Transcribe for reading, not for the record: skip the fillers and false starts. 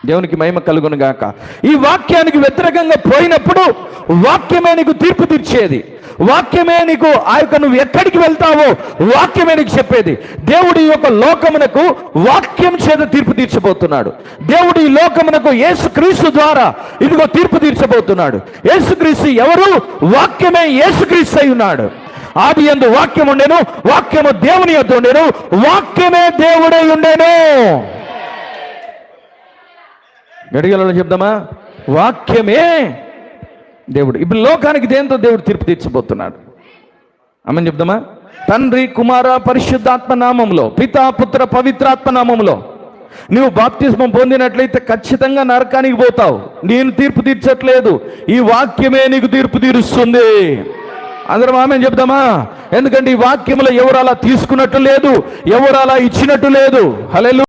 దేవునికి మహిమ కలుగును గాక. ఈ వాక్యానికి వ్యతిరేకంగా పోయినప్పుడు వాక్యమే నీకు తీర్పు తీర్చేది. వాక్యమే నీకు నువ్వు ఎక్కడికి వెళ్తావో వాక్యమే నీకు చెప్పేది. దేవుడు ఈ యొక్క లోకమునకు వాక్యం చేత తీర్పు తీర్చబోతున్నాడు. దేవుడు ఈ లోకమునకు యేసుక్రీస్తు ద్వారా ఇదిగో తీర్పు తీర్చబోతున్నాడు. యేసుక్రీస్తు ఎవరు? వాక్యమే యేసుక్రీస్తు అయి ఉన్నాడు. ఆది యందు వాక్యం ఉండెను, వాక్యము దేవుని యొద్ద ఉండెను, వాక్యమే దేవుడై ఉండెను. గడిగలలో చెప్దామా? వాక్యమే దేవుడు. ఇప్పుడు లోకానికి దేంతో దేవుడు తీర్పు తీర్చబోతున్నాడు? ఆమేన్ చెప్దామా? తండ్రి, కుమార, పరిశుద్ధాత్మ నామములో, పితా, పుత్ర, పవిత్రాత్మ నామములో నువ్వు బాప్తిస్మం పొందినట్లయితే ఖచ్చితంగా నరకానికి పోతావు. నేను తీర్పు తీర్చట్లేదు, ఈ వాక్యమే నీకు తీర్పు తీరుస్తుంది. అందరం ఆమేన్ చెప్దామా? ఎందుకంటే ఈ వాక్యములో ఎవరు అలా తీసుకున్నట్టు లేదు, ఎవరు అలా ఇచ్చినట్టు లేదు. హల్లెలూయా.